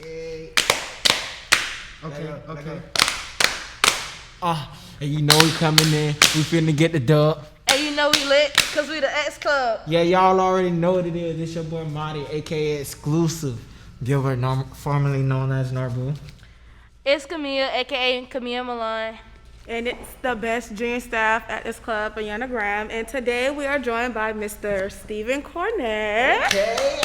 Yay. Okay. And you know we coming in. We finna get the dub. Hey, you know we lit, cause we the X Club. Yeah, y'all already know what it is. It's your boy Marty, aka Exclusive. Gilbert, formerly known as Narbu. It's Camille, aka Camille Milan. And it's the best junior staff at this club, Ayana Graham. And today we are joined by Mr. Stephen Cornette. Okay.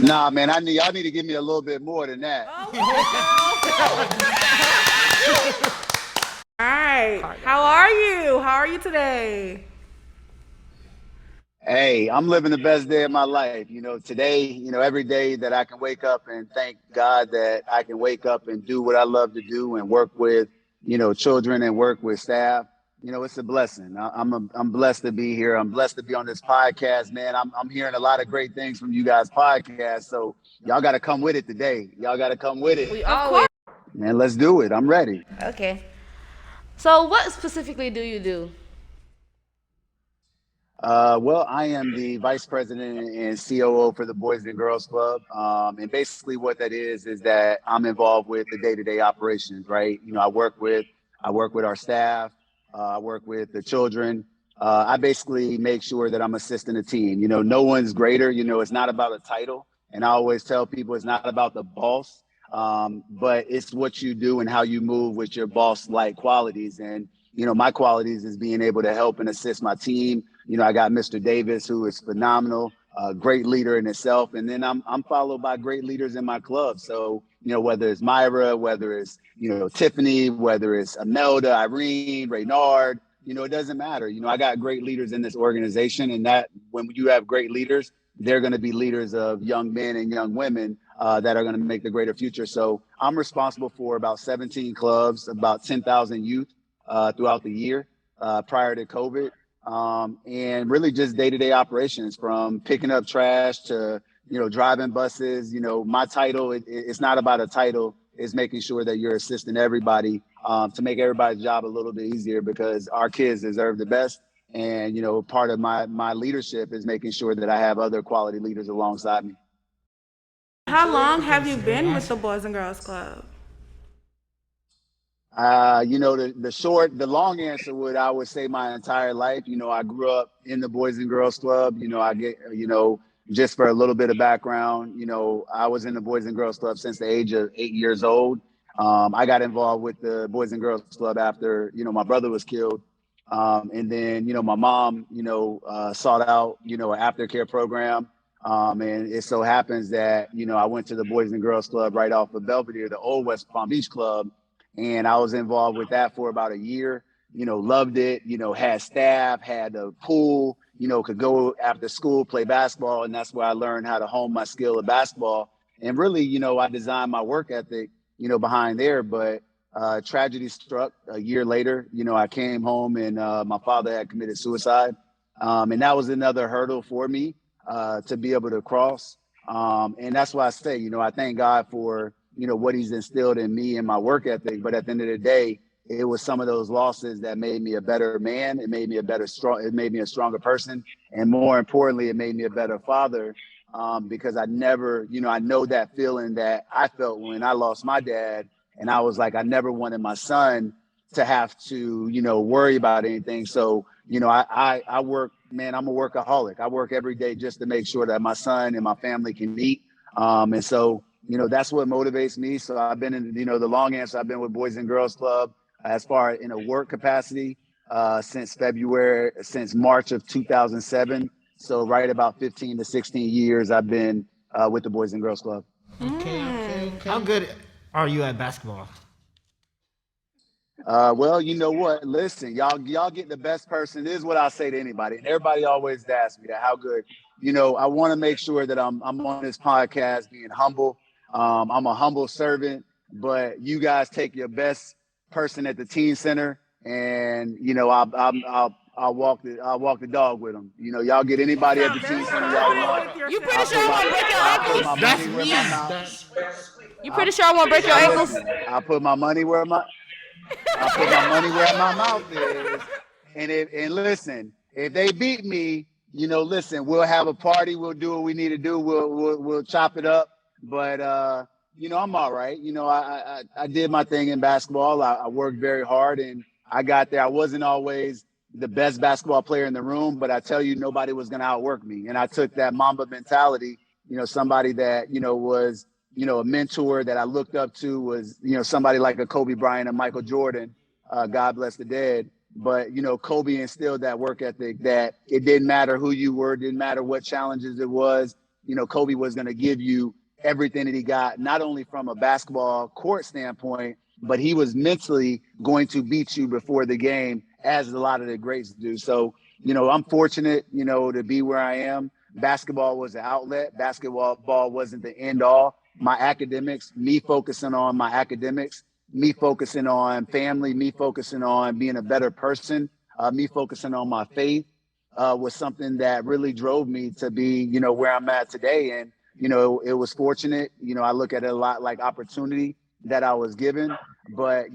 Nah, man, y'all need to give me a little bit more than that. All right. How are you? How are you today? Hey, I'm living the best day of my life. Today, every day that I can wake up and thank God that I can wake up and do what I love to do and work with, children and work with staff. It's a blessing. I'm blessed to be here. I'm blessed to be on this podcast, man. I'm hearing a lot of great things from you guys' podcast. So y'all got to come with it today. Y'all got to come with it. We always. Man, let's do it. I'm ready. Okay. So what specifically do you do? Well, I am the vice president and COO for the Boys and Girls Club. And basically what that is that I'm involved with the day-to-day operations, right? I work with our staff. I work with the children. I basically make sure that I'm assisting the team. No one's greater. It's not about a title. And I always tell people it's not about the boss, but it's what you do and how you move with your boss-like qualities. And, my qualities is being able to help and assist my team. I got Mr. Davis, who is phenomenal, a great leader in itself. And then I'm followed by great leaders in my club. So, whether it's Myra, whether it's, Tiffany, whether it's Imelda, Irene, Raynard, it doesn't matter. I got great leaders in this organization, and that when you have great leaders, they're going to be leaders of young men and young women that are going to make the greater future. So I'm responsible for about 17 clubs, about 10,000 youth throughout the year prior to COVID. And really just day-to-day operations, from picking up trash to, driving buses. My title, it's not about a title. It's making sure that you're assisting everybody to make everybody's job a little bit easier, because our kids deserve the best. And, part of my leadership is making sure that I have other quality leaders alongside me. How long have you been with the Boys and Girls Club? The long answer I would say my entire life. I grew up in the Boys and Girls Club. Just for a little bit of background, I was in the Boys and Girls Club since the age of 8 years old. I got involved with the Boys and Girls Club after, my brother was killed. And then, my mom, sought out, an aftercare program. And it so happens that, I went to the Boys and Girls Club right off of Belvedere, the old West Palm Beach Club. And I was involved with that for about a year, loved it, had staff, had a pool, could go after school, play basketball. And that's where I learned how to hone my skill of basketball. And really, I designed my work ethic, behind there. But tragedy struck a year later. I came home and my father had committed suicide. And that was another hurdle for me to be able to cross. And that's why I say, I thank God for, what he's instilled in me and my work ethic. But at the end of the day, it was some of those losses that made me a better man. It made me it made me a stronger person. And more importantly, it made me a better father, because I never, I know that feeling that I felt when I lost my dad. And I was like, I never wanted my son to have to, worry about anything. So, I work, man, I'm a workaholic. I work every day just to make sure that my son and my family can eat. And so, that's what motivates me. So I've been in, the long answer, I've been with Boys and Girls Club as far in a work capacity since March of 2007. So right about 15 to 16 years I've been with the Boys and Girls Club. Okay. How good are you at basketball? Well, you know what? Listen, y'all get the best person. This is what I say to anybody. And everybody always asks me that, how good. I want to make sure that I'm on this podcast being humble. I'm a humble servant, but you guys take your best person at the teen center, and I'll walk the dog with them. Y'all get anybody at the teen center y'all want. You pretty sure I won't break your ankles? That's me. You pretty sure I won't break your ankles? I put my money where my mouth is. And listen, if they beat me, listen, we'll have a party. We'll do what we need to do. We'll chop it up. But I'm all right. I did my thing in basketball. I worked very hard, and I got there. I wasn't always the best basketball player in the room, but I tell you, nobody was going to outwork me. And I took that Mamba mentality. Somebody that was a mentor that I looked up to was somebody like a Kobe Bryant and Michael Jordan. God bless the dead. But, Kobe instilled that work ethic that it didn't matter who you were, didn't matter what challenges it was. Kobe was going to give you everything that he got, not only from a basketball court standpoint, but he was mentally going to beat you before the game, as a lot of the greats do. So, I'm fortunate, to be where I am. Basketball was an outlet. Basketball wasn't the end all. My academics, me focusing on my academics, me focusing on family, me focusing on being a better person, me focusing on my faith was something that really drove me to be, where I'm at today. And, it was fortunate. I look at it a lot like opportunity that I was given. But,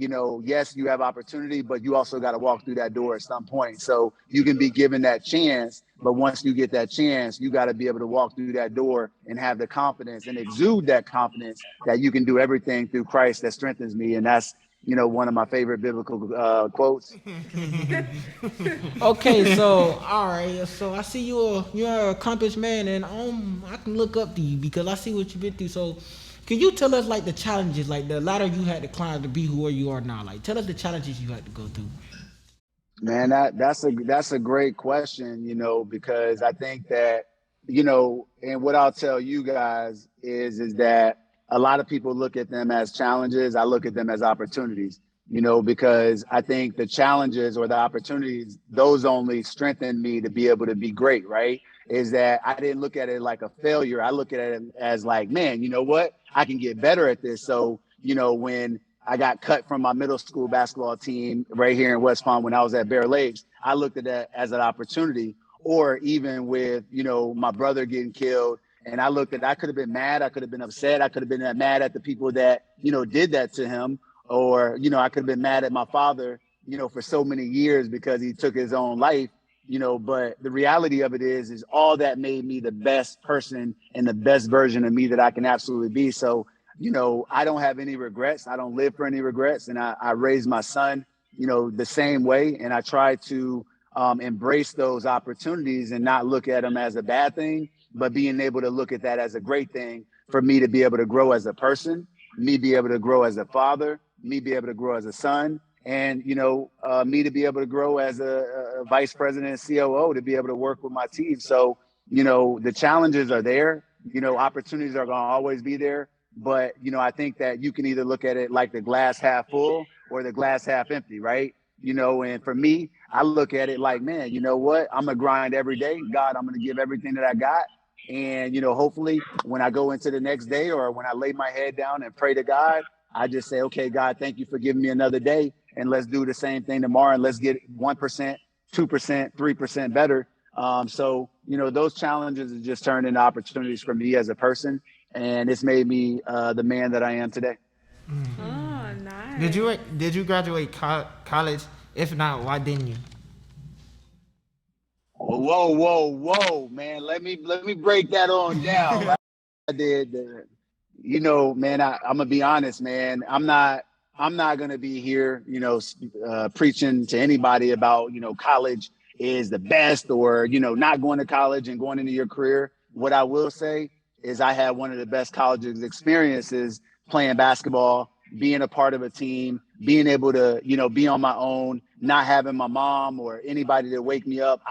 yes, you have opportunity, but you also got to walk through that door at some point. So you can be given that chance. But once you get that chance, you got to be able to walk through that door and have the confidence and exude that confidence that you can do everything through Christ that strengthens me. And that's, one of my favorite biblical quotes. Okay, so all right, so I see you're an accomplished man, and I can look up to you because I see what you've been through. So, can you tell us like the challenges, like the ladder you had to climb to be who you are now? Like, tell us the challenges you had to go through. Man, that's a great question, because I think that, and what I'll tell you guys is that a lot of people look at them as challenges. I look at them as opportunities, because I think the challenges or the opportunities, those only strengthen me to be able to be great, right? Is that I didn't look at it like a failure. I look at it as like, man, you know what? I can get better at this. So, when I got cut from my middle school basketball team right here in West Palm when I was at Bear Lakes, I looked at that as an opportunity. Or even with, my brother getting killed, and I could have been mad, I could have been upset, I could have been mad at the people that, did that to him. Or, I could have been mad at my father, for so many years because he took his own life, but the reality of it is all that made me the best person and the best version of me that I can absolutely be. So, I don't have any regrets. I don't live for any regrets. And I raised my son, the same way. And I try to embrace those opportunities and not look at them as a bad thing, but being able to look at that as a great thing for me to be able to grow as a person, me be able to grow as a father, me be able to grow as a son, and, me to be able to grow as a vice president and COO to be able to work with my team. So, the challenges are there, opportunities are going to always be there. But, I think that you can either look at it like the glass half full or the glass half empty, right? And for me, I look at it like, man, you know what? I'm going to grind every day. God, I'm going to give everything that I got. And, hopefully when I go into the next day or when I lay my head down and pray to God, I just say, okay, God, thank you for giving me another day. And let's do the same thing tomorrow. And let's get 1%, 2%, 3% better. So, those challenges have just turned into opportunities for me as a person. And it's made me the man that I am today. Oh, nice. Did you graduate college? If not, why didn't you? Whoa, man. Let me break that on down. Right? I did. Man, I'm gonna be honest, man. I'm not gonna be here, preaching to anybody about, college is the best or, not going to college and going into your career. What I will say is I had one of the best college experiences playing basketball, being a part of a team, being able to, be on my own, not having my mom or anybody to wake me up.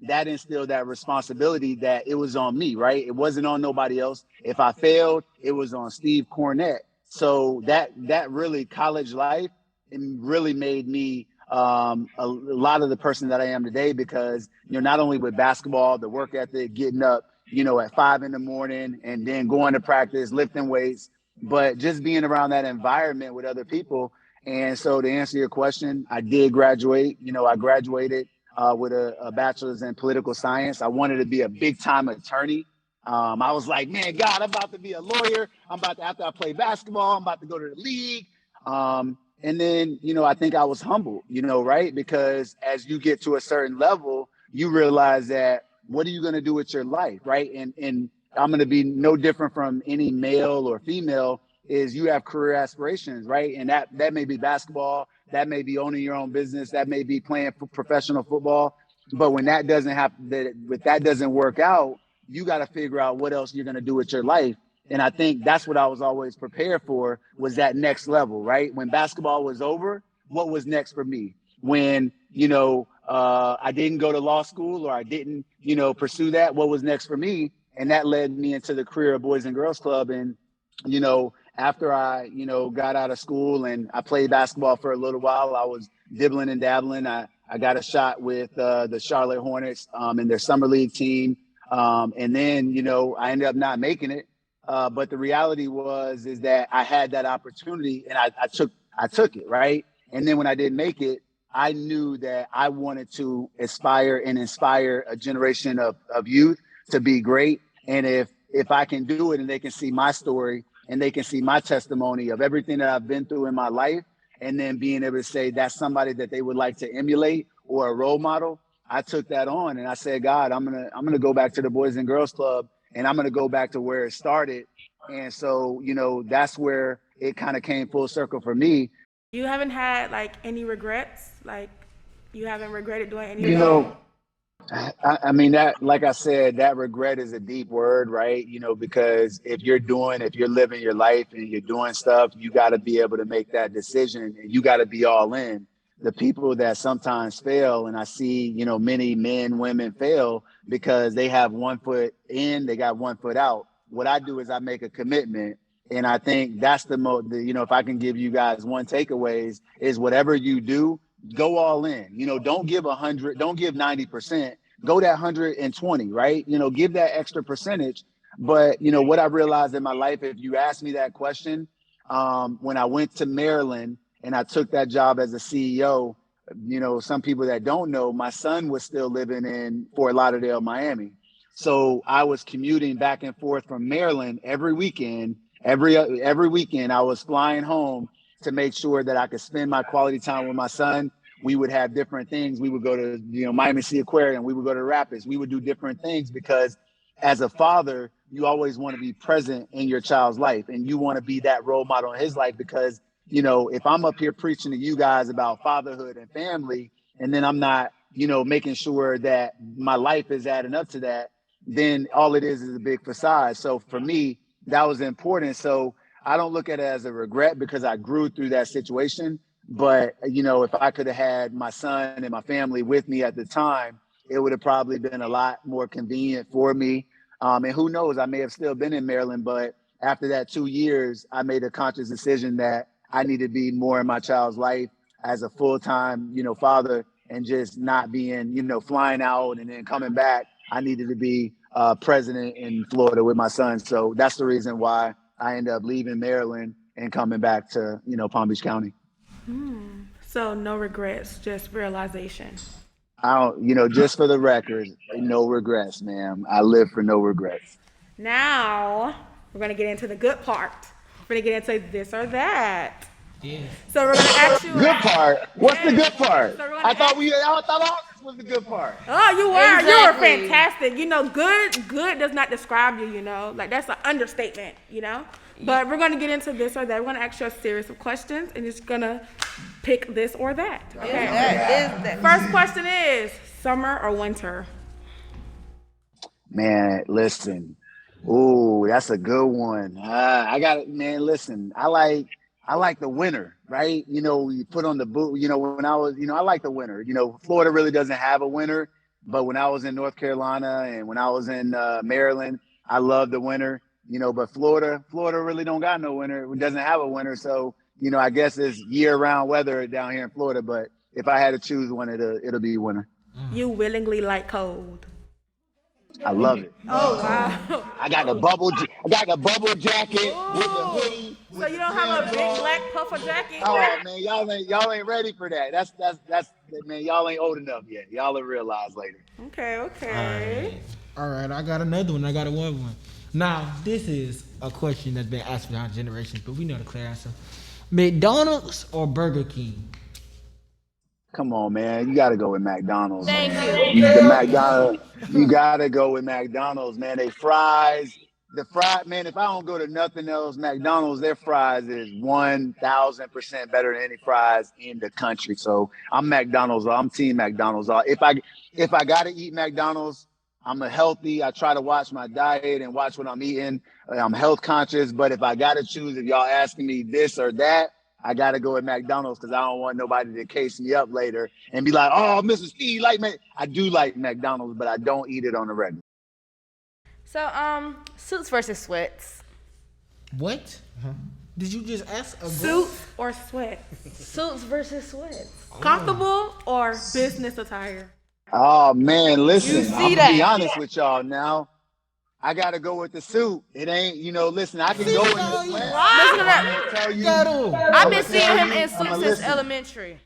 That instilled that responsibility that it was on me, right? It wasn't on nobody else. If I failed, it was on Steve Cornette. So that really college life, it really made me a lot of the person that I am today because, not only with basketball, the work ethic, getting up, at 5 a.m. and then going to practice, lifting weights, but just being around that environment with other people. And so to answer your question, I did graduate. I graduated with a bachelor's in political science. I wanted to be a big time attorney. I was like, man, God, I'm about to be a lawyer. After I play basketball, I'm about to go to the league. And then, I think I was humbled, right? Because as you get to a certain level, you realize that, what are you going to do with your life, right? And I'm going to be no different from any male or female. Is you have career aspirations, right? And that may be basketball, that may be owning your own business, that may be playing professional football. But when that doesn't happen, that doesn't work out, you got to figure out what else you're going to do with your life. And I think that's what I was always prepared for, was that next level, right? When basketball was over, what was next for me? When, I didn't go to law school, or I didn't, pursue that, what was next for me? And that led me into the career of Boys and Girls Club. And, after I, got out of school and I played basketball for a little while, I was dibbling and dabbling. I got a shot with the Charlotte Hornets in their summer league team. And then, I ended up not making it. But the reality is that I had that opportunity, and I took it, right? And then when I didn't make it, I knew that I wanted to aspire and inspire a generation of youth to be great. And if I can do it, and they can see my story, and they can see my testimony of everything that I've been through in my life, and then being able to say that's somebody that they would like to emulate or a role model, I took that on, and I said, God, I'm gonna go back to the Boys and Girls Club, and I'm gonna go back to where it started. And so, that's where it kind of came full circle for me. You haven't had like any regrets? Like, you haven't regretted doing anything? I mean, that, like I said, that regret is a deep word, right? Because if you're living your life and you're doing stuff, you got to be able to make that decision, and you got to be all in. The people that sometimes fail, and I see, many men, women fail because they have 1 foot in, they got 1 foot out. What I do is I make a commitment. And I think that's if I can give you guys one takeaways, is whatever you do, go all in. Don't give 100, don't give 90%, go that 120, right? Give that extra percentage. But what I realized in my life, if you ask me that question, when I went to Maryland and I took that job as a CEO, some people that don't know, my son was still living in Fort Lauderdale, Miami. So I was commuting back and forth from Maryland every weekend. Every weekend I was flying home to make sure that I could spend my quality time with my son. We would have different things. We would go to, Miami Sea Aquarium. We would go to Rapids. We would do different things, because as a father, you always want to be present in your child's life, and you want to be that role model in his life. Because, if I'm up here preaching to you guys about fatherhood and family, and then I'm not, making sure that my life is adding up to that, then all it is a big facade. So for me, that was important. So I don't look at it as a regret, because I grew through that situation. But, if I could have had my son and my family with me at the time, it would have probably been a lot more convenient for me. And who knows, I may have still been in Maryland. But after that 2 years, I made a conscious decision that I need to be more in my child's life as a full-time, father, and just not being, flying out and then coming back. I needed to be president in Florida with my son. So that's the reason why I ended up leaving Maryland and coming back to, Palm Beach County. So no regrets, just realization. I don't, just for the record, no regrets, ma'am. I live for no regrets. Now we're going to get into the good part. We're going to get into this or that. Yeah. So we're going to ask you. Good part? What's the good part? So I thought all this was the good part. Oh, you were. Exactly. You were fantastic. Good does not describe you, Like, that's an understatement, But we're going to get into this or that. We're going to ask you a series of questions, and it's going to pick this or that. Okay. First question is, summer or winter? Man, listen. Ooh, that's a good one. I got it, man. Listen, I like the winter, right? You put on the boot, when I was, I like the winter. Florida really doesn't have a winter, but when I was in North Carolina and when I was in Maryland, I love the winter, but Florida really don't got no winter. It doesn't have a winter. So, I guess it's year round weather down here in Florida, but if I had to choose one, it'll be winter. You willingly like cold. I love it. Oh, wow. I got the bubble jacket with the hoodie. So you don't have a big black puffer jacket? Oh man, y'all ain't ready for that. That's man, y'all ain't old enough yet. Y'all will realize later. Okay. All right, I got another one. I got one. Now, this is a question that's been asked for our generations, but we know the clear answer. McDonald's or Burger King? Come on, man. You got to go with McDonald's, Thank man. you. The McDonald's, you got to go with McDonald's, man. They fries, the fried, man, if I don't go to nothing else, McDonald's, their fries is 1,000% better than any fries in the country. So I'm McDonald's. I'm team McDonald's. If I got to eat McDonald's, I'm a healthy. I try to watch my diet and watch what I'm eating. I'm health conscious. But if I got to choose, if y'all asking me this or that, I got to go with McDonald's because I don't want nobody to case me up later and be like, oh, Mr. Steve, like me. I do like McDonald's, but I don't eat it on the regular. So, suits versus sweats. What? Did you just ask a girl? Suits or sweats? Suits versus sweats. Comfortable or business attire? Oh, man, listen, You see I'm going to that? be honest with y'all now. I got to go with the suit. It ain't, listen, I can go in the sweat. Listen to that. Tell you, I've been seeing him in I'ma suits since listen. elementary.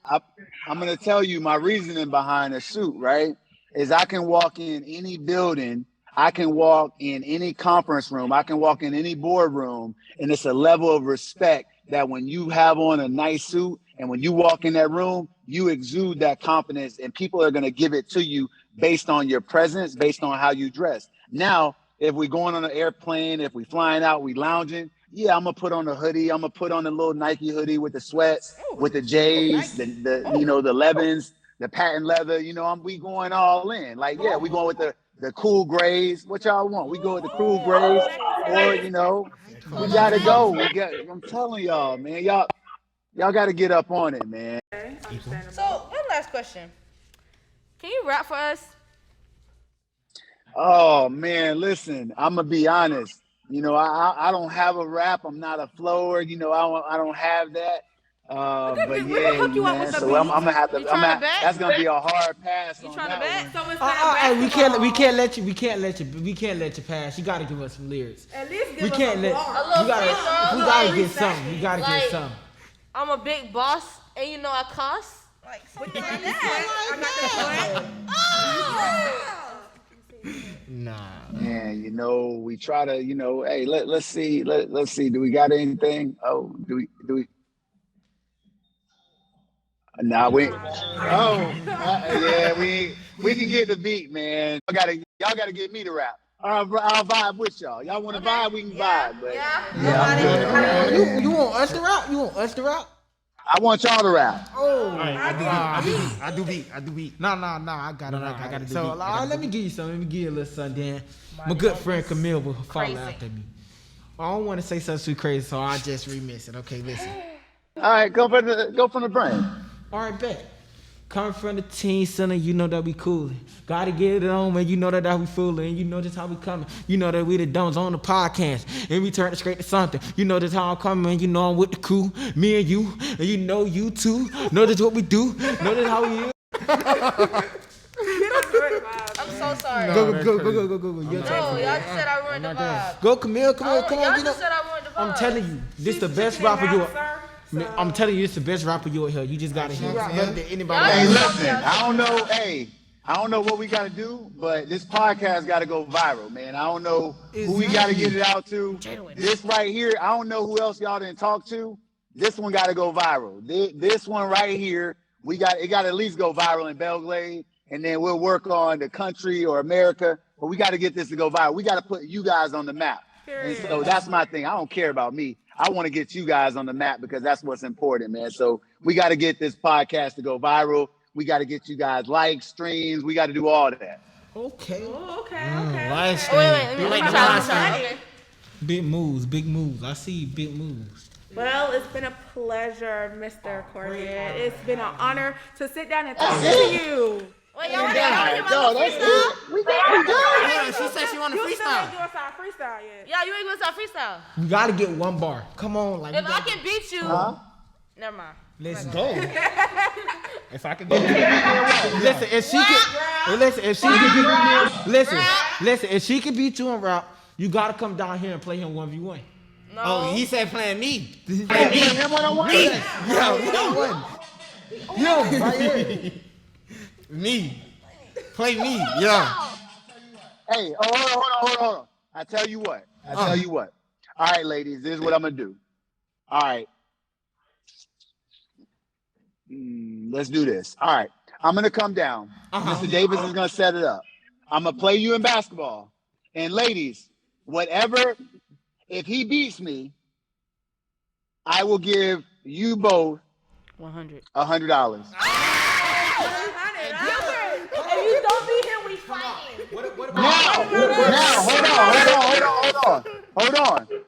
I'm going to tell you my reasoning behind a suit, right? Is I can walk in any building. I can walk in any conference room. I can walk in any boardroom. And it's a level of respect that when you have on a nice suit and when you walk in that room, you exude that confidence and people are going to give it to you based on your presence, based on how you dress. Now, if we're going on an airplane, if we flying out, we lounging, yeah, I'm gonna put on a hoodie. I'm gonna put on a little Nike hoodie with the sweats, with the J's, the the Levins, the patent leather. We going all in. Like, yeah, we going with the cool grays. What y'all want? We go with the cool grays, or we gotta go. I'm telling y'all, man, y'all gotta get up on it, man. So, one last question. Can you rap for us? Oh man, listen, I'm gonna be honest. I don't have a rap. I'm not a flower. I don't have that. But we can hook you up man. with the So I'm beat. gonna have to. You tryna bet? That's gonna be a hard pass You on trying to that bet? one. So it's not Hey, we basketball. can't let you pass. You gotta give us some lyrics. At least give We us can't a let. bar. A little You gotta. free throw, We like- gotta get something. You gotta like- get something. I'm a big boss, and you know I cost. Like something like that. I got the sweat. Nah. Man, we try to. Hey, let's see. Let's see. Do we got anything? Oh, do we? Nah, we. Oh, yeah. We can get the beat, man. Y'all gotta get me to rap. I'll vibe with y'all. Y'all want to vibe? We can vibe. But Yeah. You want us to rap? You want us to rap? I want y'all to rap. Oh, I do beat. Nah. I got it. I gotta do So beat. I gotta let me give you something. Let me give you a little something. Then my good friend Camille will follow Crazy. after me. I don't want to say something too crazy, so I just remix it. Okay, listen. All right, go from the brain. All right, bet. Coming from the teen center, you know that we coolin'. Gotta get it on, man. You know that we foolin'. You know just how we coming. You know that we the dumbs on the podcast. And we turn it straight to something. You know just how I'm coming, man. You know I'm with the crew. Me and you. And you know you too. Know this what we do. Know this how we is. I'm so sorry. Go. Your No, turn. y'all just said I ruined the vibe. Go, Camille. Come on. Y'all You know, just said I ruined the vibe. I'm telling you, this the best rapper I'm telling you, it's the best rapper you'll hear. You just gotta hear. Better than anybody Hey, else. listen, I don't know. Hey, I don't know what we got to do, but this podcast got to go viral, man. I don't know who we got to get it out to. This right here, I don't know who else y'all didn't talk to. This one got to go viral. This one right here, it got to at least go viral in Belle, Glade, and then we'll work on the country or America. But we got to get this to go viral. We got to put you guys on the map. And so that's my thing. I don't care about me. I want to get you guys on the map because that's what's important, man. So we got to get this podcast to go viral. We got to get you guys likes, streams. We got to do all that. Okay. Oh, okay. Oh, wait, let me try. Okay. Big moves. I see big moves. Well, it's been a pleasure, Mr. Cornette. It's been an honor to sit down and talk to you. Wait, y'all want to hear my little that's freestyle? it. We good. Yeah, she said she want to You still ain't freestyle. doing our freestyle yet. Yeah, you ain't gonna start freestyle. We gotta get one bar. Come on, like. If I can beat you, never mind. Let's go. If I can get listen, if she can, listen, if she can beat you in rap, you gotta come down here and play him 1v1. No. Oh, he said playing me. Hey, him one-on-one? Yo, right here. Me. Play me. Yeah. Hey, hold on. I tell you what. All right, ladies, this is what I'm gonna do. All right. Let's do this. All right. I'm going to come down. Mr. Davis is going to set it up. I'm going to play you in basketball. And ladies, if he beats me, I will give you both $100. $100. If you don't beat him, we fighting.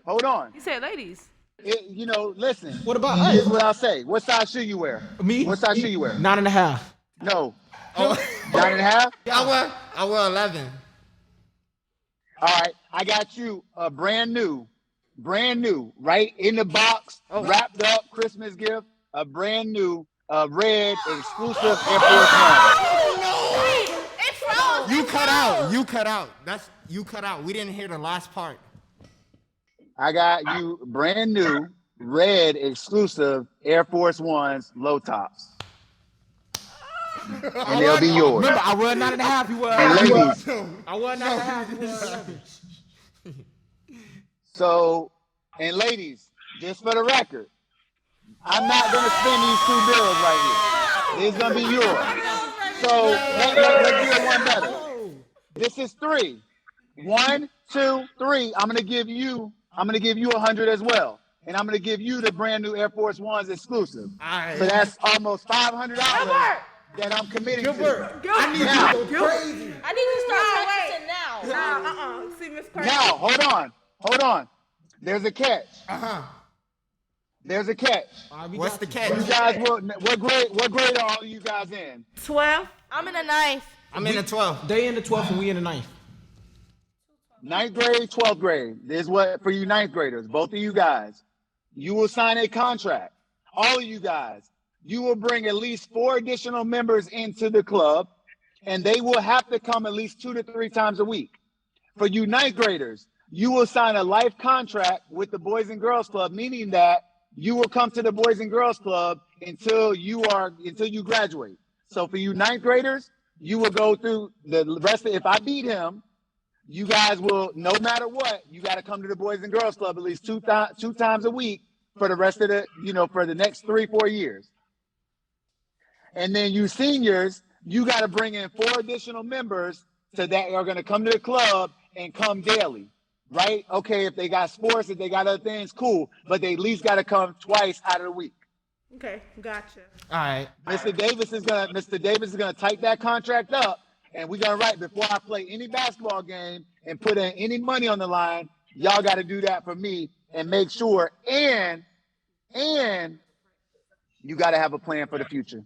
Hold on. You said ladies. Listen. What about Here's us? what I'll say. What size shoe you wear? Me? What size shoe you wear? 9.5. No. 9.5? I wear 11. All right. I got you a brand new, right in the box, wrapped up Christmas gift, a brand new red exclusive Air Force One. You cut out. You cut out. We didn't hear the last part. I got you brand new red exclusive Air Force Ones, low tops. And they'll be yours. Remember, I wear 9.5. You wear. And ladies, I wear 9.5. You wear 11. so, and ladies, just for the record, I'm not going to spend these 2 bills right here. It's going to be yours. So, let's do it one better. This is 3. 1, 2, 3. I'm going to give you 100 as well. And I'm going to give you the brand new Air Force Ones exclusive. So that's almost $500 that I'm committing to. I need you to go crazy. I need you to start practicing now. See, Miss Carter. Now, hold on. There's a catch. There's a catch. What's the catch? You guys what grade are all you guys in? 12. I'm in the 9th. I'm in the 12th. They in the 12th and we in the 9th. 9th grade, 12th grade. This is what for you 9th graders, both of you guys. You will sign a contract. All of you guys. You will bring at least 4 additional members into the club, and they will have to come at least 2 to 3 times a week. For you 9th graders, you will sign a life contract with the Boys and Girls Club, meaning that you will come to the Boys and Girls Club until you graduate. So for you 9th graders, you will go through the rest of, if I beat him, you guys will, no matter what, you got to come to the Boys and Girls Club at least 2 times a week for the rest of the, for the next 3-4 years. And then you seniors, you got to bring in 4 additional members that are going to come to the club and come daily, right? Okay, if they got sports, if they got other things, cool. But they at least got to come twice out of the week. Okay, gotcha. All right. Mr. Davis is gonna type that contract up, and we're gonna write before I play any basketball game and put in any money on the line. Y'all got to do that for me and make sure. And you got to have a plan for the future.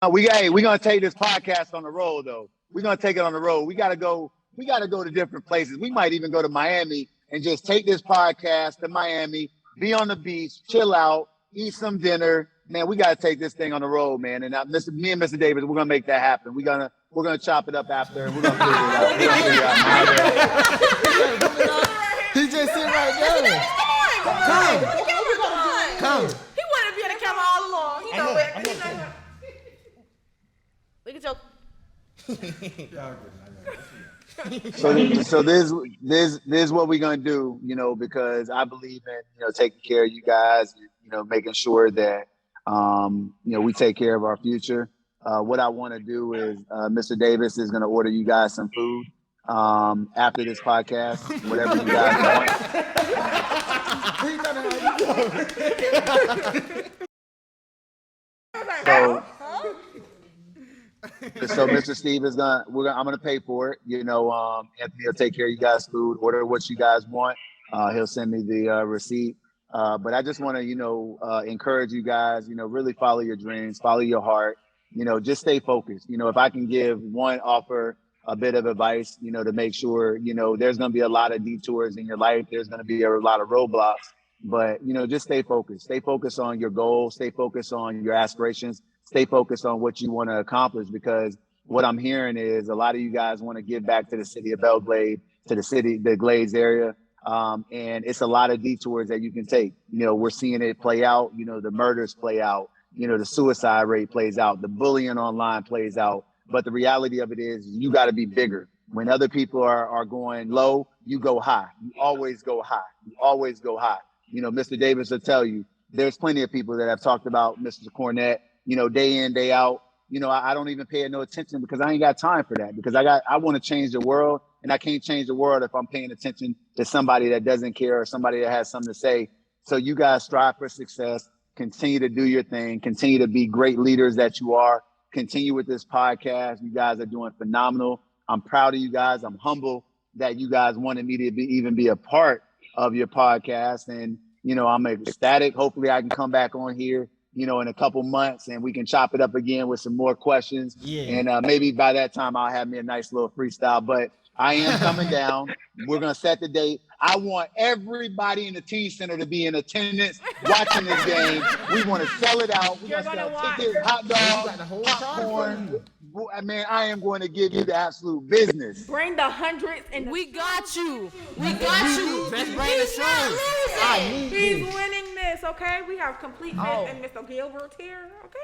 We're gonna take this podcast on the road, though. We're gonna take it on the road. We gotta go to different places. We might even go to Miami and just take this podcast to Miami, be on the beach, chill out, eat some dinner. Man, we gotta take this thing on the road, man. And me and Mr. Davis, we're gonna make that happen. We're gonna chop it up after, and we're gonna figure it out. He just sit right there. Come. He wanted to be on the camera all along. He know it. We can joke. So this is what we're gonna do, because I believe in taking care of you guys, making sure that we take care of our future. What I want to do is Mr. Davis is gonna order you guys some food after this podcast, whatever you guys want. So Mr. Steve is I'm gonna pay for it. Anthony will take care of you guys' food, order what you guys want. He'll send me the receipt. But I just want to, encourage you guys, really follow your dreams, follow your heart, just stay focused. If I can offer a bit of advice, to make sure, there's going to be a lot of detours in your life. There's going to be a lot of roadblocks, but, just stay focused. Stay focused on your goals. Stay focused on your aspirations. Stay focused on what you want to accomplish, because what I'm hearing is a lot of you guys want to give back to the city of Belle Glade, to the Glades area. And it's a lot of detours that you can take. We're seeing it play out. The murders play out. The suicide rate plays out. The bullying online plays out. But the reality of it is you got to be bigger. When other people are going low, you go high. You always go high. You always go high. Mr. Davis will tell you, there's plenty of people that have talked about Mr. Cornette, you know, day in, day out. You know, I don't even pay it no attention because I ain't got time for that, because I want to change the world, and I can't change the world if I'm paying attention to somebody that doesn't care or somebody that has something to say. So you guys strive for success, continue to do your thing, continue to be great leaders that you are, continue with this podcast. You guys are doing phenomenal. I'm proud of you guys. I'm humble that you guys wanted me to even be a part of your podcast. And, you know, I'm ecstatic. Hopefully I can come back on here, you know, in a couple months and we can chop it up again with some more questions. Yeah. And maybe by that time I'll have me a nice little freestyle, but I am coming down. We're going to set the date. I want everybody in the teen center to be in attendance watching this game. We want to sell it out. We're going to sell tickets, hot dogs, popcorn. Man, I am going to give you the absolute business. Bring the hundreds and We got you. We got you. Let's bring the show. He's winning this, okay? We have complete faith in Mr. Gilbert here, okay?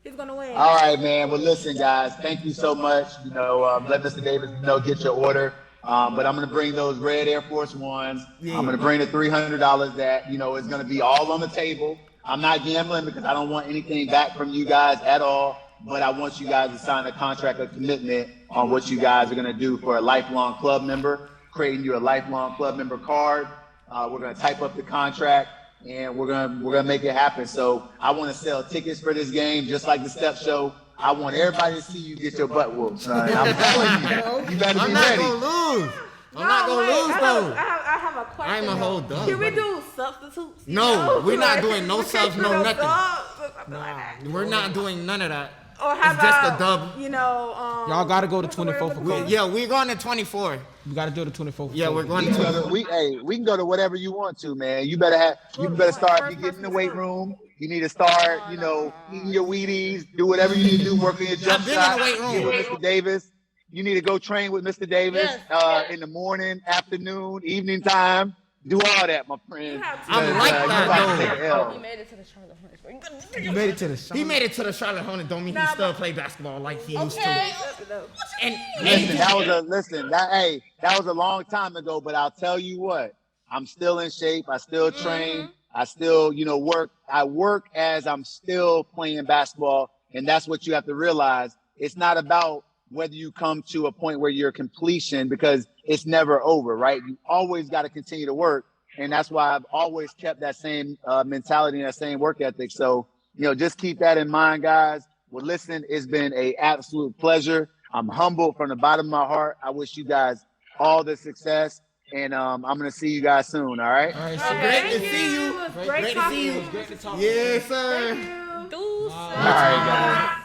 He's gonna win. All right, man. Well, listen, guys, thank you so much. You know, let Mr. Davis know, get your order. But I'm gonna bring those red Air Force Ones. Yeah. I'm gonna bring the $300 that, you know, is gonna be all on the table. I'm not gambling because I don't want anything back from you guys at all. But I want you guys to sign a contract of commitment on what you guys are gonna do for a lifelong club member, creating you a lifelong club member card. We're gonna type up the contract and we're gonna make it happen. So I want to sell tickets for this game, just like the Step Show. I want everybody to see you get your butt whooped, son. I'm telling you, you better be ready. I'm not gonna lose though. I have a question. I'm a whole dog. Can we do substitutes? No, we're not doing no subs, no nothing. Nah, We're not doing none of that. Or how It's just about, a dub. you know, Y'all gotta go to what's the word 24 I'm for looking Coke. Yeah, we're going to 24. We gotta do the 24. Yeah, we're going to 24. We can go to whatever you want to, man. You better start. You get in the weight room. You need to start, you know, eating your Wheaties, do whatever you need to do, work on your jump I've been shot. in the weight room. Get with Mr. Davis. You need to go train with Mr. Davis in the morning, afternoon, evening time. Do all that, my friend. I'm like that, though. He made it to the Charlotte Hornets. You made it to the show. He made it to the Charlotte Hornets. Don't mean he still play basketball like he used to. And Listen, that was a long time ago, but I'll tell you what, I'm still in shape. I still train. I still, you know, work. I work as I'm still playing basketball. And that's what you have to realize. It's not about whether you come to a point where you're completion, because it's never over, right? You always got to continue to work. And that's why I've always kept that same mentality and that same work ethic. So, you know, just keep that in mind, guys. Well, listen, it's been an absolute pleasure. I'm humbled from the bottom of my heart. I wish you guys all the success. And I'm going to see you guys soon, all right? All right, so great to see you. Great Great to see you. Great to talk. Yes, sir. Thank you. Deuces. All right, guys.